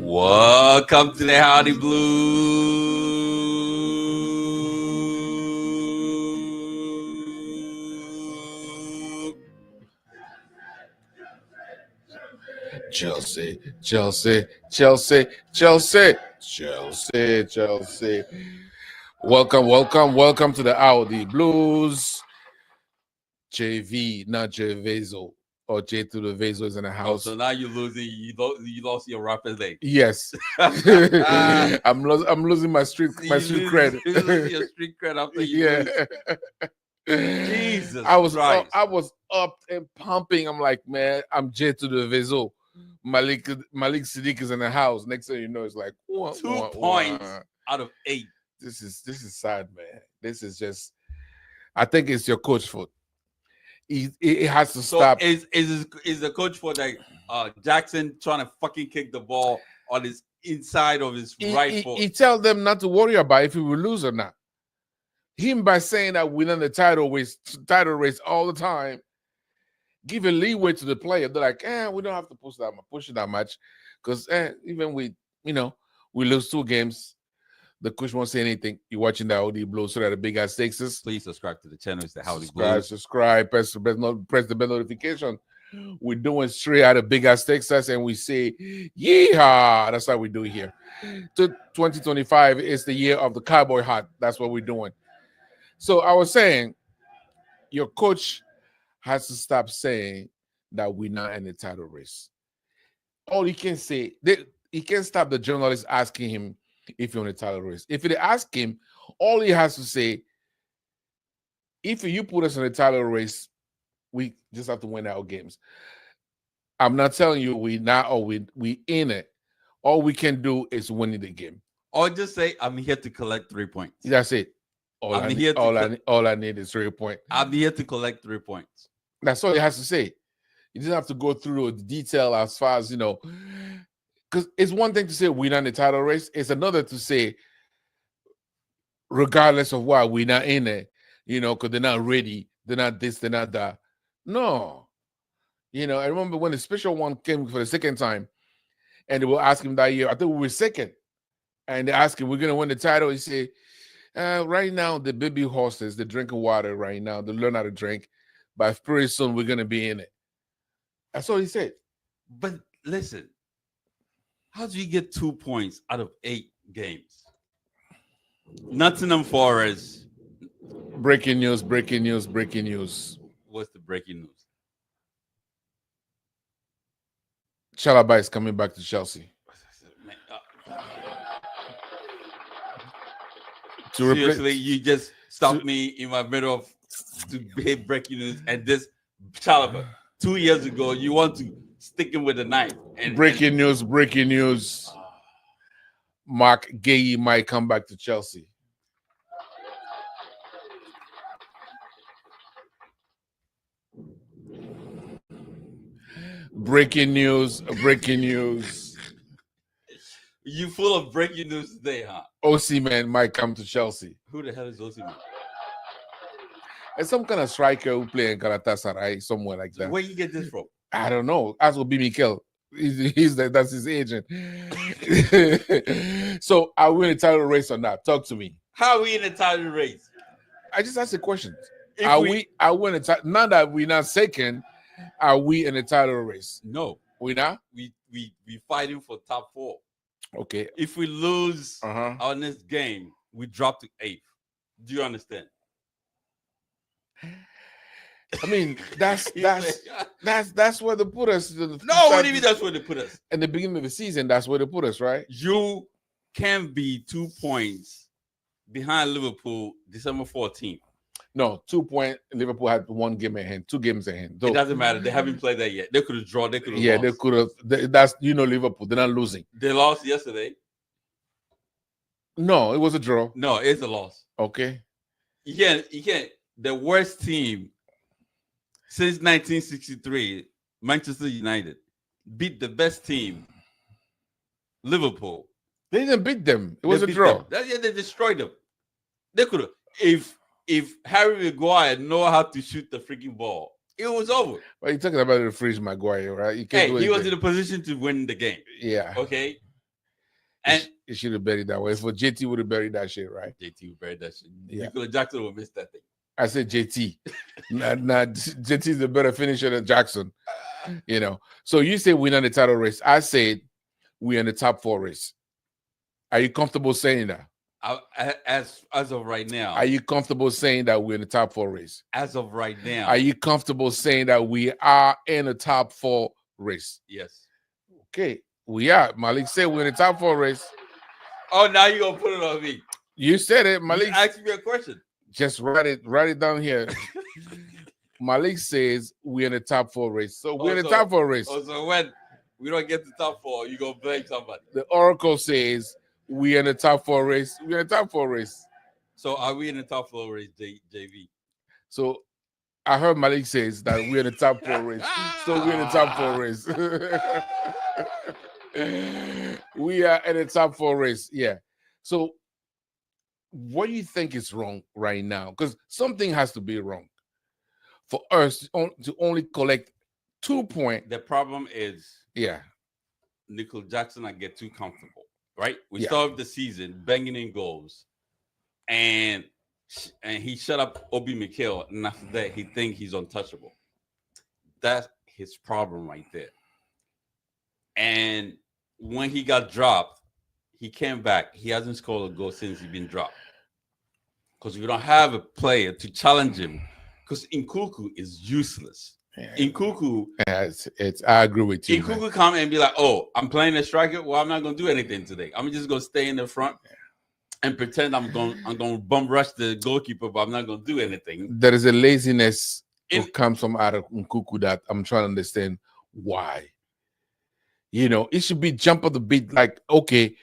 Welcome to the Howdy Blue. Chelsea, Chelsea, Chelsea, Chelsea, Chelsea, Chelsea. Welcome to the Audi Blues. JV, not Jevezo, or J to the Vezo is in the house. So now you're losing. You lost your rapper's leg. Yes, I'm losing my street cred. You lose your street cred after you lose. Jesus, I was Christ. up and pumping. I'm like, man, I'm J to the Vezo. Malik Siddiq is in the house. Next thing you know, it's like 2 points out of 8. This is sad, man. This is just. I think it's your coach fault. It has to stop. Is the coach for like Jackson trying to fucking kick the ball on his inside of his right foot? He tell them not to worry about if he will lose or not. Him by saying that we're in the title race all the time, giving leeway to the player. They're like, we don't have to push it that much, because even we lose 2 games. The coach won't say anything. You're watching the Howdy Blue, so that the big guys takes us. Please subscribe to the channel. It's the Howdy Blue. Subscribe, press the bell notification. We're doing straight out of Big Ass Texas, and we say, yeehaw. That's how we do it here. 2025 is the year of the cowboy hat. That's what we're doing. So I was saying, your coach has to stop saying that we're not in the title race. All he can say, he can't stop the journalists asking him if you're in the title race. If they ask him, all he has to say, if you put us in the title race, we just have to win our games. I'm not telling you we not or we in it. All we can do is winning the game. Or just say, I'm here to collect 3 points. That's it. All I need is 3 points. I'm here to collect 3 points. That's all he has to say. You just have to go through the detail as far as, because it's one thing to say we're not in the title race. It's another to say, regardless of why, we're not in it, because they're not ready. They're not this, they're not that. No. I remember when the special one came for the second time, and they were asking him that year, I think we were second. And they asked him, we're going to win the title. He said, right now, the baby horses, they're drinking water right now. They learn how to drink. But pretty soon, we're going to be in it. That's all he said. But listen, how do you get 2 points out of 8 games? Nottingham Forest. Breaking news. What's the breaking news? Chalobah is coming back to Chelsea. Seriously, you just stopped me in my middle of breaking news, and this Chalobah 2 years ago, you want to stick him with a knife. Breaking news. Mark Guéhi might come back to Chelsea. Breaking news. You full of breaking news today, huh? Osimhen might come to Chelsea. Who the hell is Osimhen? It's some kind of striker who play in Galatasaray, somewhere like that. Where you get this from? I don't know. Ask will be Mikel. That's his agent. So are we in a title race or not? Talk to me. How are we in a title race? I just asked a question. Are we in a title? Now that we're not second, are we in a title race? No. We not? We fighting for top 4. Okay. If we lose our next game, we drop to 8th. Do you understand? I mean, that's where they put us. No, what do you mean that's where they put us? In the beginning of the season, that's where they put us, right? You can be 2 points behind Liverpool December 14th. No, 2 points. Liverpool had 1 game ahead, 2 games ahead. It doesn't matter. They haven't played that yet. They could have drawn. They could have lost. They could have. That's Liverpool. They're not losing. They lost yesterday. No, it was a draw. No, it's a loss. Okay. You can't. The worst team since 1963, Manchester United, beat the best team, Liverpool. They didn't beat them. It was a draw. They destroyed them. They could have. If Harry Maguire know how to shoot the freaking ball, it was over. Well, you're talking about the Freeze Maguire, right? He was in a position to win the game. Yeah. Okay. And it should have buried that way. For JT would have buried that shit, right? JT would bury that shit. Yeah. Nicola Jackson will miss that thing. I said JT. Nah, JT is a better finisher than Jackson. You know. So you say we're in the title race. I said we're in the top 4 race. Are you comfortable saying that? As of right now. Are you comfortable saying that we're in the top 4 race? As of right now. Are you comfortable saying that we are in the top 4 race? Yes. Okay, we are. Malik said we're in the top 4 race. Oh, now you're gonna put it on me. You said it, Malik. You asked me a question. Just write it down here. Malik says we're in the top 4 race. So we're in the top 4 race. Oh, so when we don't get the top 4, you're gonna blame somebody. The Oracle says we're in the top 4 race. We're in the top 4 race. So are we in the top 4 race, JV? So I heard Malik says that we're in the top 4 race. So we're in the top 4 race. We are in the top 4 race. Yeah. So what do you think is wrong right now? Because something has to be wrong for us to only collect 2 points. The problem is, yeah, Nicola Jackson, I get too comfortable, right? We started the season banging in goals, and he shut up Obi Mikel, and after that, he think he's untouchable. That's his problem right there. And when he got dropped, he came back. He hasn't scored a goal since he's been dropped. Because we don't have a player to challenge him. Because Nkuku is useless. Yeah. Nkuku, I agree with you. Nkuku come and be like, "Oh, I'm playing a striker. Well, I'm not gonna do anything today. I'm just gonna stay in the front and pretend I'm gonna bum rush the goalkeeper, but I'm not gonna do anything." There is a laziness that comes from out of Nkuku that I'm trying to understand why. You know, it should be jump of the beat. Like, okay,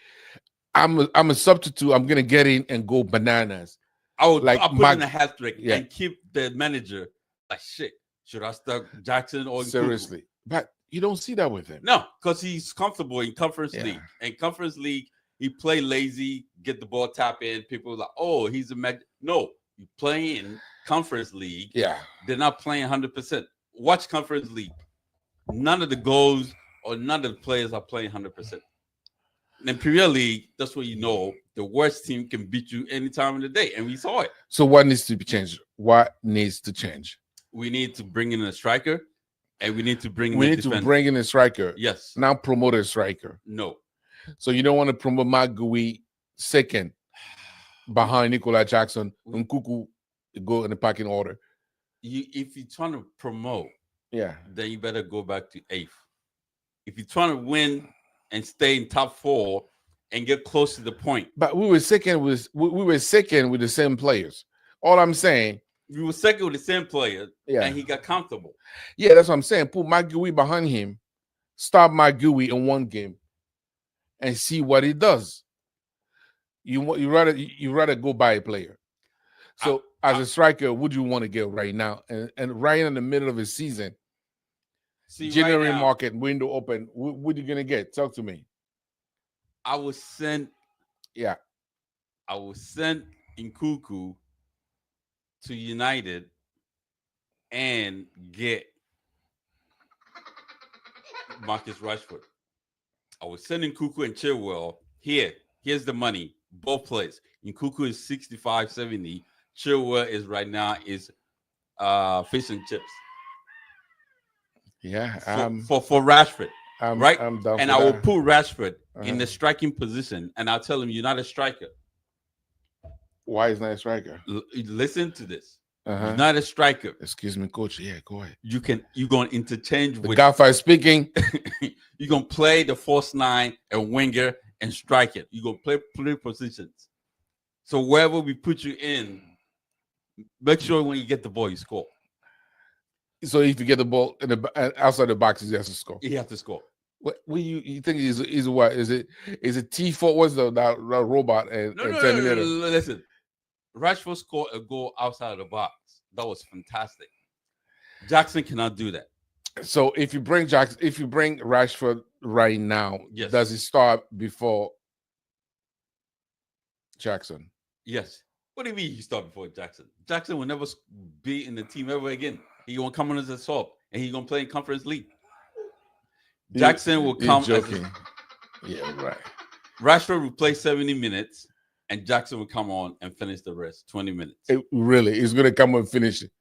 I'm a substitute. I'm gonna get in and go bananas. I'll put in a hat trick and keep the manager like, shit, should I start Jackson or seriously? Nkuku? But you don't see that with him. No, because he's comfortable in Conference League. And Conference League, he play lazy, get the ball, tap in. People are like, oh, he's a no, you play in Conference League. Yeah. They're not playing 100%. Watch Conference League. None of the goals or none of the players are playing 100%. In Premier League, that's what you know. The worst team can beat you any time of the day, and we saw it. So what needs to be changed? What needs to change? We need to bring in a striker, and we need to bring in a striker. Yes. Now promote a striker. No. So you don't want to promote Magui second behind Nicola Jackson and Nkuku go in the packing order. If you're trying to promote, then you better go back to 8th. If you're trying to win and stay in top 4 and get close to the point. But we were second with the same players. All I'm saying, we were second with the same player, and he got comfortable. Yeah, that's what I'm saying. Put Magui behind him, stop Magui in one game, and see what he does. You rather go buy a player. So as a striker, what do you want to get right now? And right in the middle of the season, January right now, market window open. What are you gonna get? Talk to me. I will send Nkuku to United and get Marcus Rashford. I was sending Nkuku and Chilwell here. Here's the money. Both players. Nkuku is 65-70. Chilwell is right now is fish and chips. Yeah, for Rashford, right? I'm done. And I will put Rashford in the striking position, and I'll tell him you're not a striker. Why is not a striker? Listen to this. You're not a striker. Excuse me, coach. Yeah, go ahead. You're going to interchange the with Godfather speaking. You're going to play the false 9 and winger and strike it. You're going to play positions. So wherever we put you in, make sure when you get the ball, you score. So if you get the ball in the outside the box, he has to score. He has to score. What you think is what is it? Is it T4? What's that robot? And no. Listen, Rashford scored a goal outside of the box. That was fantastic. Jackson cannot do that. So if you bring Rashford right now, does he start before Jackson? Yes. What do you mean he start before Jackson? Jackson will never be in the team ever again. He won't come on as a sub, and he's gonna play in Conference League. Jackson will come. Joking. Yeah, right. Rashford would play 70 minutes, and Jackson would come on and finish the rest 20 minutes. He's gonna come and finish it.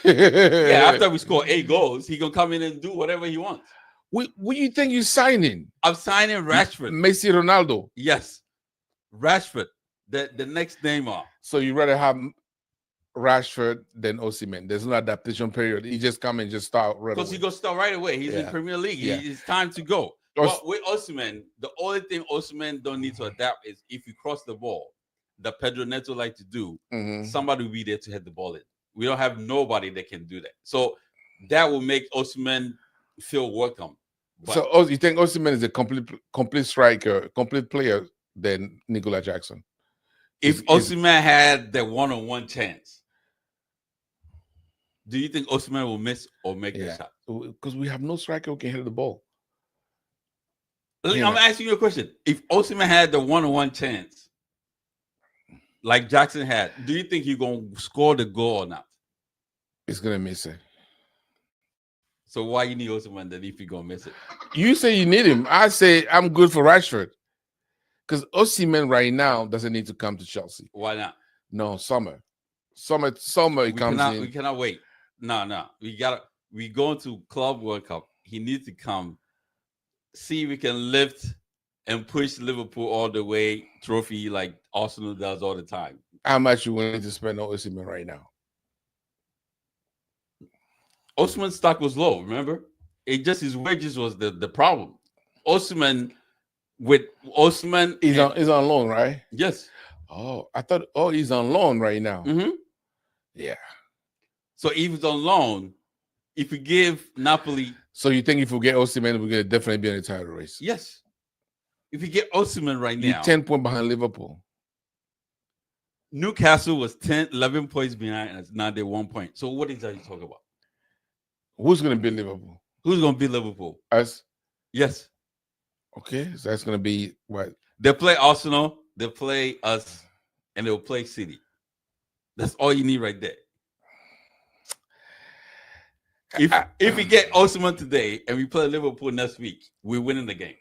Yeah, after we score 8 goals, he gonna come in and do whatever he wants. What you think you're signing? I'm signing Rashford. Messi, Ronaldo. Yes, Rashford. The next Neymar. So you rather have Rashford than Osimhen? There's no adaptation period. He just come and just start right away. Because he gonna start right away. He's in Premier League. It's time to go. But with Osimhen, the only thing Osimhen don't need to adapt is if you cross the ball, that Pedro Neto like to do, somebody will be there to hit the ball in. We don't have nobody that can do that. So that will make Osimhen feel welcome. But so you think Osimhen is a complete striker, complete player than Nicola Jackson? If Osimhen had that one-on-one chance, do you think Osimhen will miss or make the shot? Because we have no striker who can hit the ball. I'm asking you a question. If Osimhen had the one-on-one chance, like Jackson had, do you think he's going to score the goal or not? He's going to miss it. So why you need Osimhen then if you're going to miss it? You say you need him. I say I'm good for Rashford. Because Osimhen right now doesn't need to come to Chelsea. Why not? No, summer he comes in. We cannot wait. No. We going to Club World Cup. He needs to come. See if we can lift and push Liverpool all the way trophy like Arsenal does all the time. How much you willing to spend on Osimhen right now? Osimhen's stock was low, remember? It just his wages was the problem. Osimhen he's on loan, right? Yes. I thought he's on loan right now. Yeah. So if he's on loan, if we give Napoli. So you think if we get Osimhen, we're gonna definitely be in the title race? Yes. If you get Osimhen right now, you're 10 points behind Liverpool. Newcastle was 11 points behind us. Now they're 1 point. So what exactly are you talking about? Who's gonna beat Liverpool? Who's gonna beat Liverpool? Us? Yes. Okay, so that's gonna be what? They play Arsenal, they play us, and they'll play City. That's all you need right there. If we get Osimhen today and we play Liverpool next week, we're winning the game.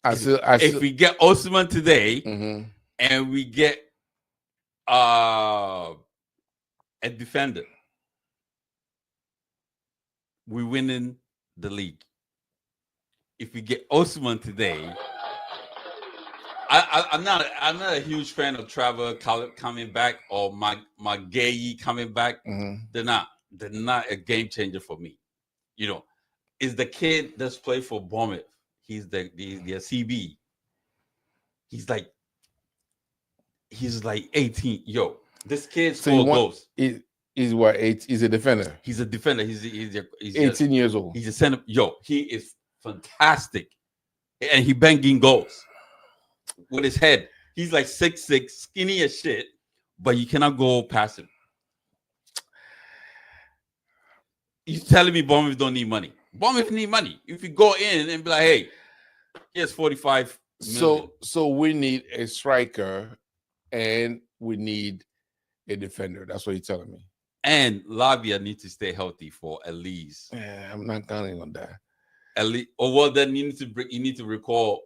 If we get Osimhen today and we get a defender, we're winning the league. If we get Osimhen today, I'm not a huge fan of Trevor coming back or Magayi coming back. They're not a game changer for me. You know, is the kid that's played for Bournemouth. He's the CB. He's like 18. Yo, this kid scored goals. He's what? He's a defender. He's a defender. He's 18 years old. He's a center. Yo, he is fantastic, and he banging goals with his head. He's like 6'6", skinny as shit, but you cannot go past him. You're telling me Bournemouth don't need money? Bournemouth need money. If you go in and be like, hey, here's 45 million. So we need a striker and we need a defender. That's what you're telling me. And Lavia needs to stay healthy for at least. Yeah, I'm not counting on that. At least, then you need to recall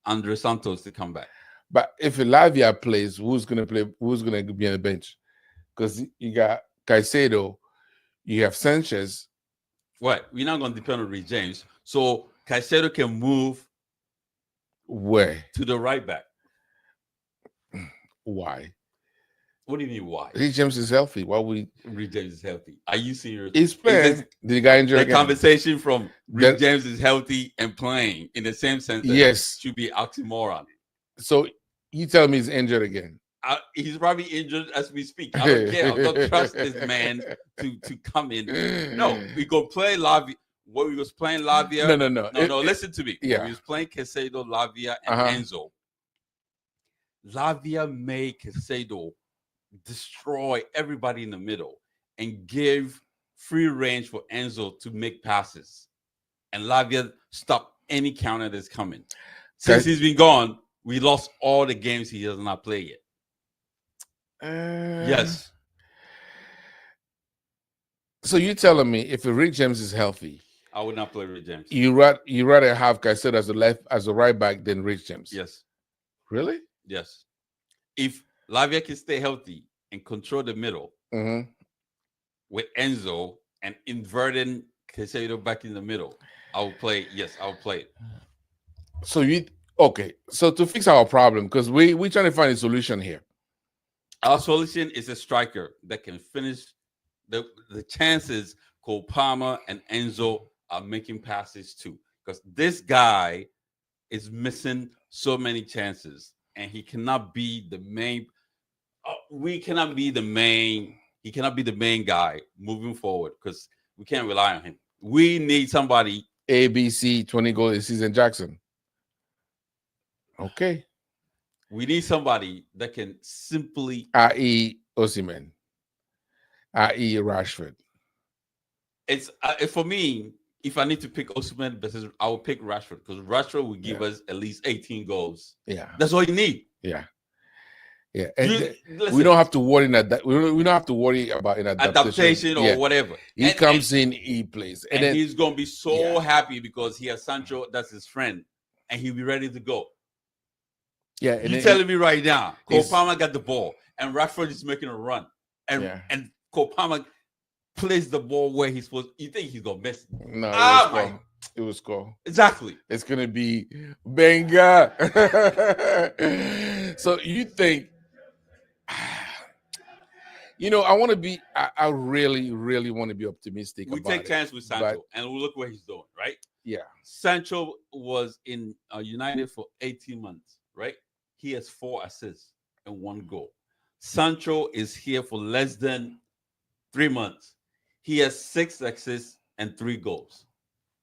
Andre Santos to come back. But if Lavia plays, who's gonna play? Who's gonna be on the bench? Because you got Caicedo. You have Sanchez. What? We're not going to depend on Reece James. So Caicedo can move where? To the right back. Why? What do you mean why? Reece James is healthy. Why would Reece James is healthy? Are you serious? He's playing. Did the guy injure again? The conversation from Reece James is healthy and playing in the same sentence. Yes. Should be oxymoron. So you tell me he's injured again? He's probably injured as we speak. I don't care. I don't trust this man to come in. No, we go play Lavia. What we was playing Lavia? No. Listen to me. Yeah, we was playing Caicedo, Lavia, and Enzo. Lavia made Caicedo destroy everybody in the middle and give free range for Enzo to make passes. And Lavia stopped any counter that's coming. Since he's been gone, we lost all the games he has not played yet. Yes. So you're telling me if Reece James is healthy, I would not play Rich James. You rather have Caicedo as a right back than Rich James? Yes. Really? Yes. If Lavia can stay healthy and control the middle with Enzo and inverting Caicedo back in the middle, I will play. Yes, I will play it. So So to fix our problem, because we're trying to find a solution here. Our solution is a striker that can finish. The chances Cole Palmer and Enzo are making passes too, because this guy is missing so many chances, and he cannot be the main. We cannot be the main. He cannot be the main guy moving forward because we can't rely on him. We need somebody. ABC 20 goal this season, Jackson. Okay. We need somebody that can simply, i.e. Osimhen, i.e. Rashford. It's for me. If I need to pick Osimhen versus, I will pick Rashford because Rashford will give us at least 18 goals. Yeah, that's all you need. Yeah. And we don't have to worry that we don't have to worry about an adaptation or whatever. He comes in, he plays, and then he's gonna be so happy because he has Sancho. That's his friend, and he'll be ready to go. Yeah, you're telling me right now, Cole Palmer got the ball, and Rashford is making a run, and Cole Palmer plays the ball where he's supposed. You think he's gonna miss? No, it was score. Exactly. It's gonna be Benga. So you think? I really, really want to be optimistic. We take chance with Sancho, and we look where he's doing, right? Yeah. Sancho was in United for 18 months, right? He has 4 assists and 1 goal. Sancho is here for less than 3 months. He has 6 assists and 3 goals.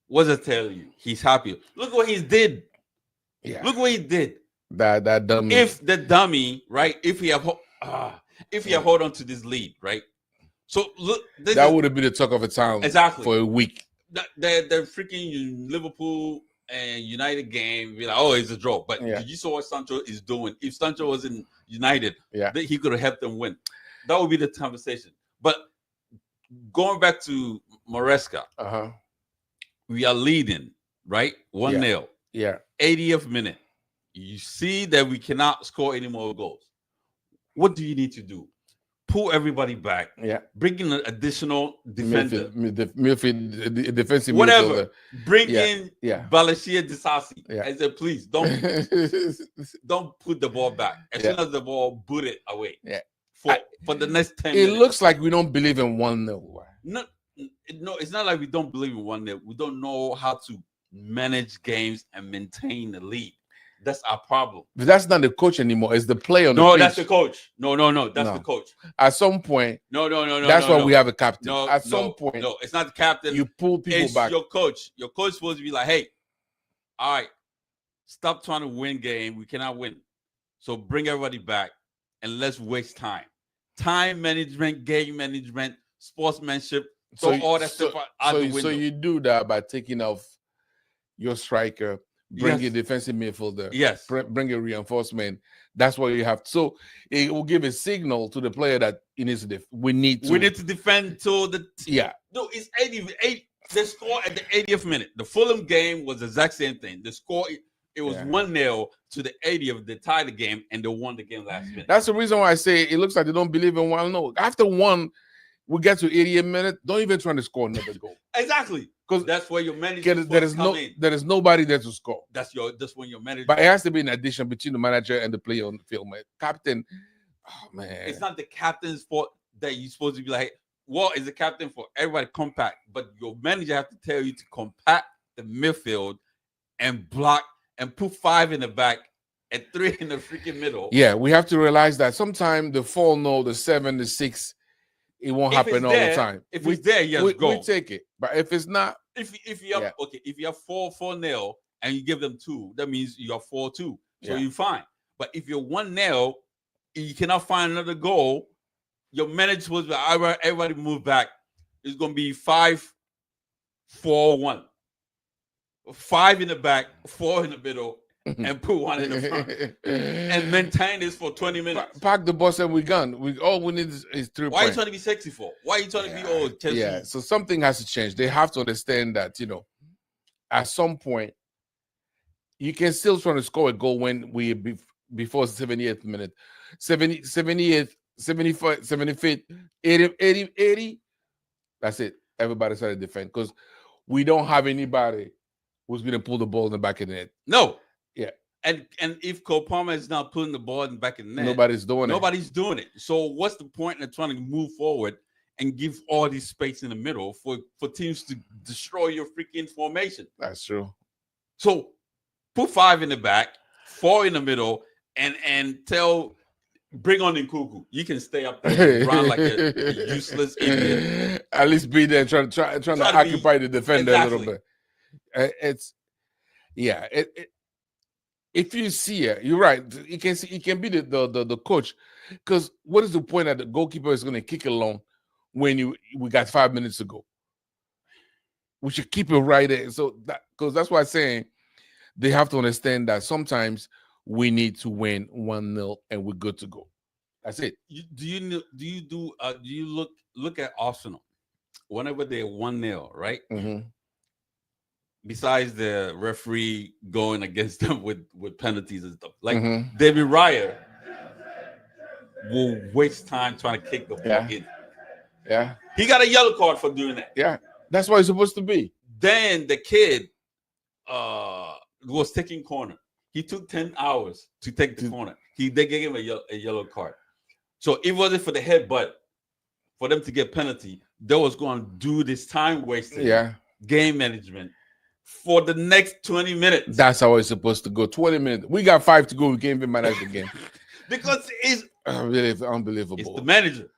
What does it tell you? He's happy. Look what he did. Yeah. Look what he did. That dummy. If the dummy, right? If he have hold on to this lead, right? So look, that would have been the talk of the town for a week. The freaking Liverpool and United game, be like, oh, it's a draw. But did you saw what Sancho is doing? If Sancho was in United, he could have helped them win. That would be the conversation. But going back to Maresca, we are leading, right? 1-0. Yeah. 80th minute. You see that we cannot score any more goals. What do you need to do? Pull everybody back. Yeah. Bring in an additional defender. Midfield, defensive whatever. Midfielder. Bring in Balashia Disasi. Yeah. I said, please don't put the ball back. As soon as the ball, boot it away. Yeah. For the next 10 minutes. It looks like we don't believe in 1-0. No, it's not like we don't believe in 1-0. We don't know how to manage games and maintain the lead. That's our problem. But that's not the coach anymore. It's the player on the pitch. No, that's the coach. No. That's the coach. At some point. No. That's why we have a captain. At some point. No, it's not the captain. You pull people back. Your coach. Your coach is supposed to be like, hey, all right, stop trying to win game. We cannot win. So bring everybody back and let's waste time. Time management, game management, sportsmanship. All that stuff out the window. So you do that by taking off your striker, bring a defensive midfielder. Yes. Bring a reinforcement. That's what you have. So it will give a signal to the player that he needs to we need to defend till the No, it's 80. The score at the 80th minute. The Fulham game was the exact same thing. The score it was 1-0 to the 80th. They tied the game and they won the game last minute. That's the reason why I say it looks like they don't believe in 1-0. After 1, we get to 80th minute. Don't even try to score another goal. Exactly. Because that's where your manager there is nobody there to score. That's when your manager. But it has to be an addition between the manager and the player on the field, man. Captain, oh man. It's not the captain's fault that you're supposed to be like, well, it's the captain for everybody compact, but your manager have to tell you to compact the midfield and block and put 5 in the back and 3 in the freaking middle. Yeah, we have to realize that sometimes the 4-0, the 7, the 6, it won't happen all the time. If it's there, go. We take it. But if it's not, if you have if you have 4-0 and you give them 2, that means you have 4-2. So you're fine. But if you're 1-0, you cannot find another goal. Your manager was everybody move back. It's gonna be 5-4-1. 5 in the back, 4 in the middle, and put one in the front and maintain this for 20 minutes. Park the bus and we're gone. All we need is 3 Why are you points. trying to be sexy for? Why are you trying to be old? Chelsea? Yeah, so something has to change. They have to understand that, at some point, you can still try to score a goal when we before 70th minute. 70th, 75th, 75th, 80. That's it. Everybody started to defend because we don't have anybody who's going to pull the ball in the back of the net. No. Yeah. And if Cole Palmer is not putting the ball in the back of the net, nobody's doing it. So what's the point in trying to move forward and give all this space in the middle for teams to destroy your freaking formation? That's true. So put 5 in the back, 4 in the middle, and bring on Nkunku. You can stay up there and run like a useless idiot. At least be there trying to occupy the defender a little bit. If you see it, you're right. You can see. It can be the coach, because what is the point that the goalkeeper is going to kick it long when we got 5 minutes to go? We should keep it right there. So because that's why I'm saying they have to understand that sometimes we need to win 1-0 and we're good to go. That's it. Do you look at Arsenal whenever they're 1-0, right? Mm-hmm. Besides the referee going against them with penalties and stuff, like David Raya will waste time trying to kick the ball in. Yeah, he got a yellow card for doing that. Yeah, that's what it's supposed to be. Then the kid was taking corner. He took 10 hours to take the corner. They gave him a yellow card. So it wasn't for the headbutt, for them to get penalty. They was going to do this time wasting, game management for the next 20 minutes. That's how it's supposed to go. 20 minutes. We got 5 to go. We can't even manage the game. Because it's unbelievable. It's the manager.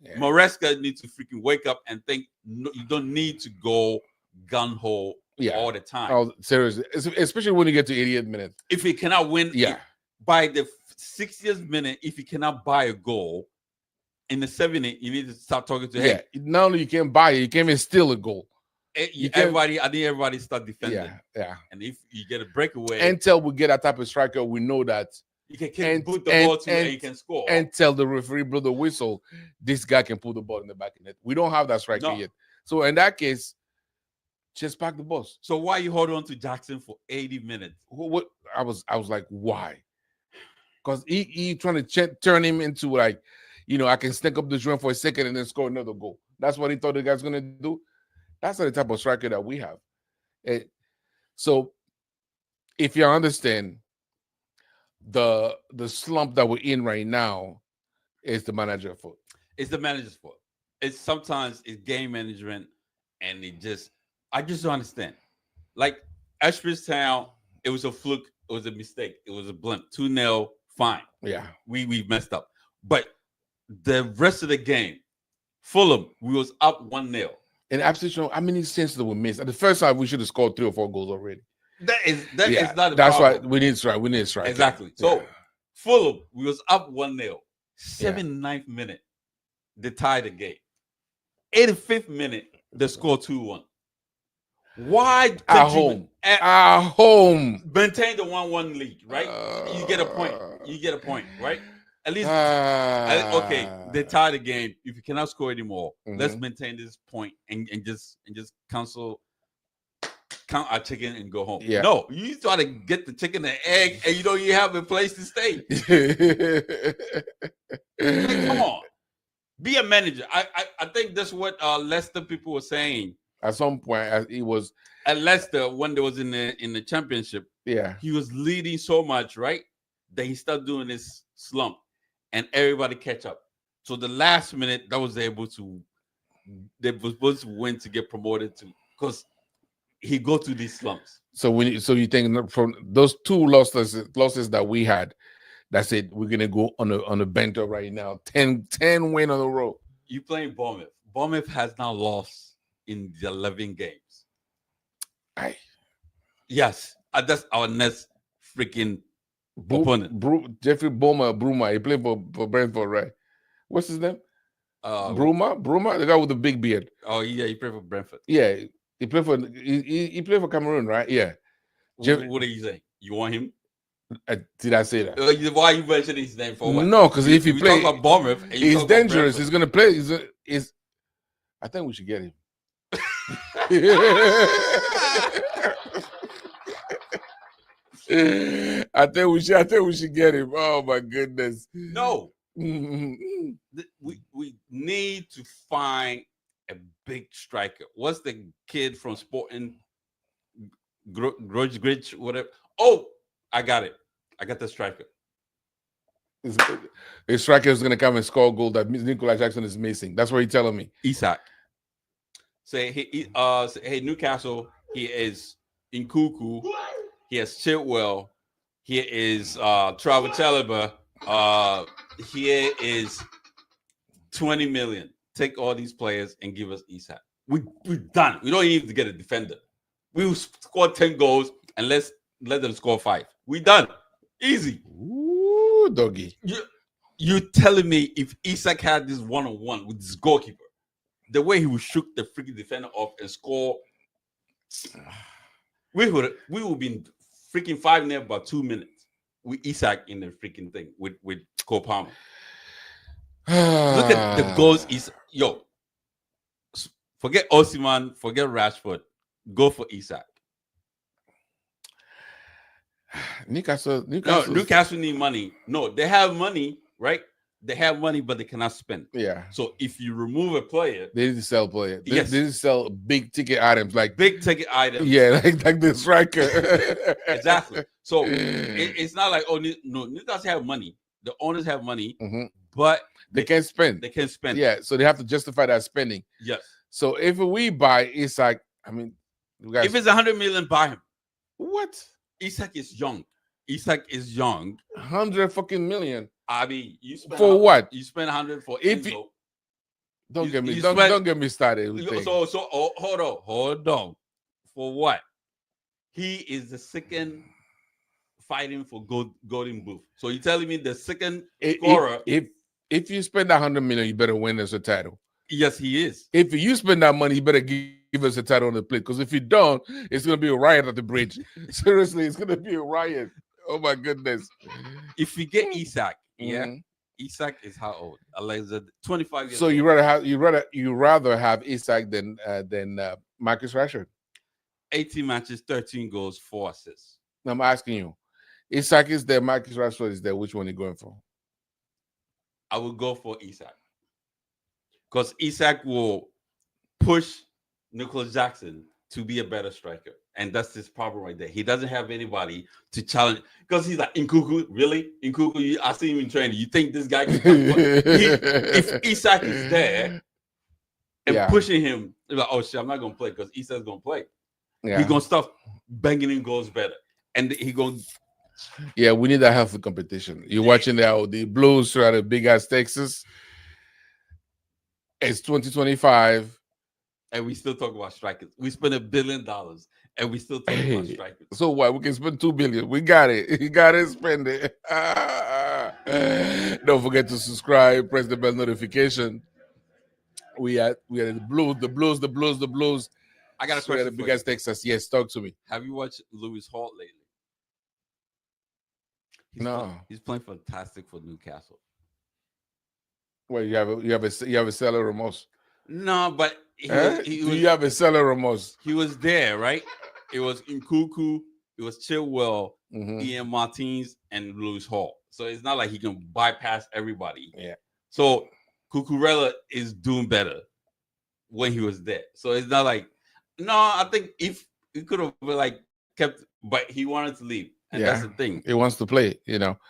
Yeah. Maresca needs to freaking wake up and think you don't need to go gun-ho all the time. Oh, seriously. Especially when you get to 80th minute. If he cannot win by the 60th minute, if you cannot buy a goal in the 70th, you need to start talking to him. Yeah, not only you can't buy it, you can't even steal a goal. I think everybody start defending. Yeah. And if you get a breakaway, until we get a type of striker, we know that you can put the ball to and you can score. And tell the referee blow the whistle, this guy can put the ball in the back of the net. We don't have that striker yet. So in that case, just pack the bus. So why you hold on to Jackson for 80 minutes? What I was like, why? Because he trying to turn him into like, I can sneak up the run for a second and then score another goal. That's what he thought the guy's gonna do. That's not the type of striker that we have. So if you understand the slump that we're in right now is the manager's fault. It's the manager's fault. Sometimes it's game management, and I just don't understand. Like Ipswich Town, it was a fluke, it was a mistake, it was a blimp. 2-0, fine. Yeah. We messed up. But the rest of the game, Fulham, we was up 1-0. And absolutely, how many chances we missed? At the first time, we should have scored 3 or 4 goals already. That is not. That's why we need to strike. We need to strike. Exactly. So Fulham, we was up 1-0. 79th minute, they tied the game. 85th minute, they scored 2-1. Why at home maintain the 1-1 lead, right? You get a point, right? At least okay, they tie the game. If you cannot score anymore, let's maintain this point and just count our chicken and go home. Yeah. No, you try to get the chicken and egg and you have a place to stay. Come on. Be a manager. I think that's what Leicester people were saying. At some point, he was at Leicester when they was in the championship. Yeah. He was leading so much, right? That he started doing this slump. And everybody catch up. So the last minute, they was supposed to win to get promoted to, because he go through these slumps. So you think from those 2 losses that we had, that's it. We're gonna go on a bento right now. 10 win on the road. You playing Bournemouth. Bournemouth has now lost in the 11 games. Yes, that's our next freaking opponent. Jeffrey Bruma. He played for Brentford, right? What's his name? Bruma, the guy with the big beard. Oh yeah, he played for Brentford. Yeah, he played for Cameroon, right? Yeah. What are you saying? You want him? Did I say that? Why you mentioning his name for what? No, because if he we play, talk about Bournemouth, and you he's talk about dangerous. He's gonna play. He's I think we should get him. I think we should get him. Oh my goodness. No. We need to find a big striker. What's the kid from Sporting? Grudge, whatever. Oh, I got it. I got the striker. His striker is going to come and score a goal that Nicolas Jackson is missing. That's what you're telling me. Isak. Say hey Newcastle. He is Nkuku. He has Chilwell. Here is Chalobah. Here is 20 million. Take all these players and give us Isak. We're done. We don't even need to get a defender. We will score 10 goals and let them score 5. We done. Easy. Ooh, doggy. You telling me if Isak had this one-on-one with this goalkeeper, the way he would shook the freaking defender off and score, we would be freaking 5-0 about 2 minutes with Isak in the freaking thing with Cole Palmer. Look at the goals. Forget Osimhen, forget Rashford. Go for Isak. Newcastle need money. No, they have money, right? They have money, but they cannot spend. Yeah. So if you remove a player, they need to sell players. They Yes. need to sell big ticket items like big ticket items. Yeah, like the striker. Exactly. So it's not like Newcastle have money. The owners have money, but they can't spend. They can't spend. Yeah, so they have to justify that spending. Yes. So if we buy Isak, I mean, if it's 100 million, buy him. What? Isak is young. 100 fucking million. I mean, you spend for what? You spend 100 for if Enzo. You, don't get me started. So hold on. For what? He is the second fighting for golden boot. So you're telling me the second scorer? If you spend 100 million, you better win us a title. Yes, he is. If you spend that money, you better give us a title on the plate. Because if you don't, it's going to be a riot at the bridge. Seriously, it's going to be a riot. Oh my goodness! If we get Isak, Isak is how old? Alexa, 25 years. So you rather have Isak than Marcus Rashford? 18 matches, 13 goals, 4 assists. I'm asking you, Isak is there, Marcus Rashford is there. Which one are you going for? I will go for Isak because Isak will push Nicolas Jackson to be a better striker. And that's his problem right there. He doesn't have anybody to challenge because he's like, Nkuku, really? Nkuku, I see him in training. You think this guy can if Isak is there and pushing him, like, oh shit, I'm not gonna play because Isak's gonna play. Yeah. He's gonna start banging in goals better. And he gonna we need that healthy competition. You're watching the Blues throughout the big ass Texas. It's 2025. And we still talk about strikers. We spent $1 billion and we still talk about strikers. So what? We can spend $2 billion. We got it. You got to spend it. Don't forget to subscribe. Press the bell notification. We are the Blues. I got a question. The big ass Texas. Yes, talk to me. Have you watched Lewis Hall lately? He's playing fantastic for Newcastle. Well, you have a Salah Ramos. No, but you have a Salah Ramos. He was there, right? It was Nkuku, it was Chilwell, Ian Martins, and Lewis Hall. So it's not like he can bypass everybody. Yeah. So Cucurella is doing better when he was there. So it's not like I think if he could have kept, but he wanted to leave. And that's the thing. He wants to play,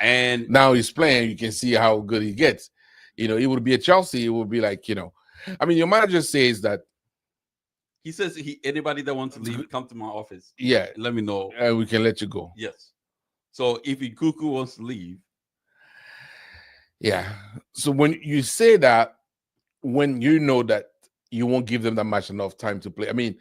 And now he's playing, you can see how good he gets. It would be a Chelsea, it would be like, I mean, your manager says that. He says anybody that wants to leave, come to my office. Yeah. Let me know. And we can let you go. Yes. So if Nkuku wants to leave. Yeah. So when you say that, when you know that you won't give them that much enough time to play. I mean,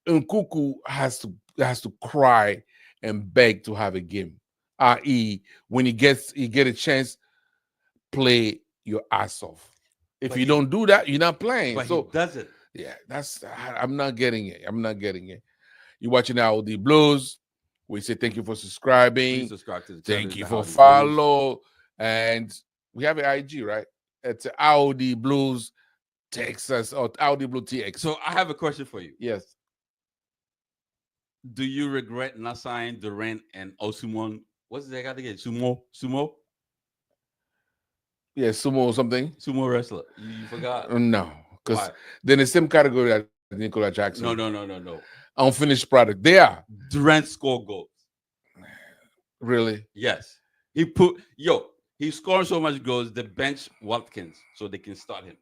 Nkuku has to cry and beg to have a game. I.e., when he get a chance, play your ass off. If you don't do that, you're not playing. But so he doesn't. Yeah, I'm not getting it. You're watching now the Blues. We say thank you for subscribing. Please subscribe to the channel. Thank you The for Howdy Blues. follow. And we have an IG, right? It's Audi Blues Texas or Audi Blue TX. So I have a question for you. Yes. Do you regret not signing Durant and Osumon? What's that guy again? Sumo? Yeah, sumo or something. Sumo wrestler. You forgot? No, because Why? they're in the same category as Nicola Jackson. No. Unfinished product. They are. Durant scored goals. Really? Yes. He's scoring so much goals, they bench Watkins so they can start him.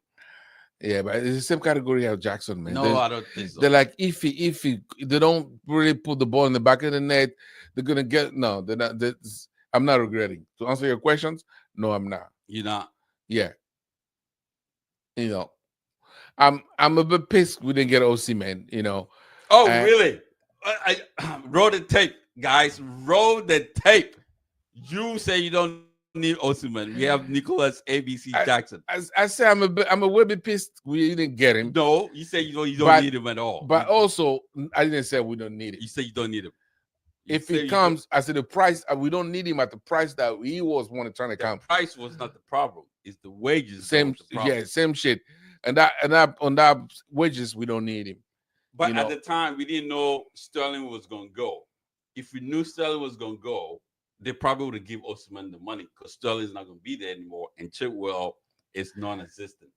Yeah, but it's the same category as Jackson, man. No, I don't think so. They're like if they don't really put the ball in the back of the net, they're gonna get no. They're not. I'm not regretting. To answer your questions, no, I'm not. You're not. Yeah. You know, I'm a bit pissed we didn't get OC, man. You know. Oh, really? I roll the tape, guys. Roll the tape. You say you don't need Osimhen. We have Nicholas ABC Jackson. I say I'm a little bit pissed we didn't get him. No, you say you don't need him at all. But also, I didn't say we don't need it. You say you don't need him. If he comes, I said the price. We don't need him at the price that he was trying to come. The price was not the problem. It's the wages. Same shit. And on that wages, we don't need him. But at the time, we didn't know Sterling was going to go. If we knew Sterling was going to go, they probably would have given Osimhen the money because Sterling's not going to be there anymore, and Chilwell is non-existent.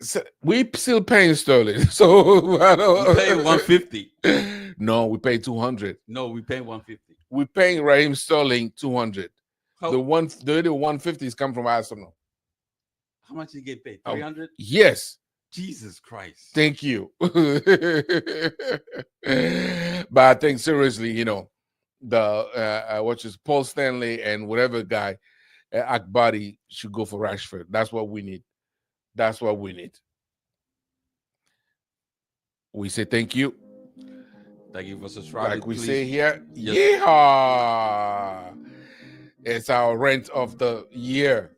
So we still paying Sterling, so we paying 150. No, we pay 200. No, we paying 150. We paying Raheem Sterling 200. How? The 150 is come from Arsenal. How much did you get paid? 300? Yes. Jesus Christ. Thank you. But I think seriously, the which is Paul Stanley and whatever guy, Akbari should go for Rashford. That's what we need. That's what we need. We say thank you. Thank you for subscribing. Like we say here, yeehaw! It's our rant of the year.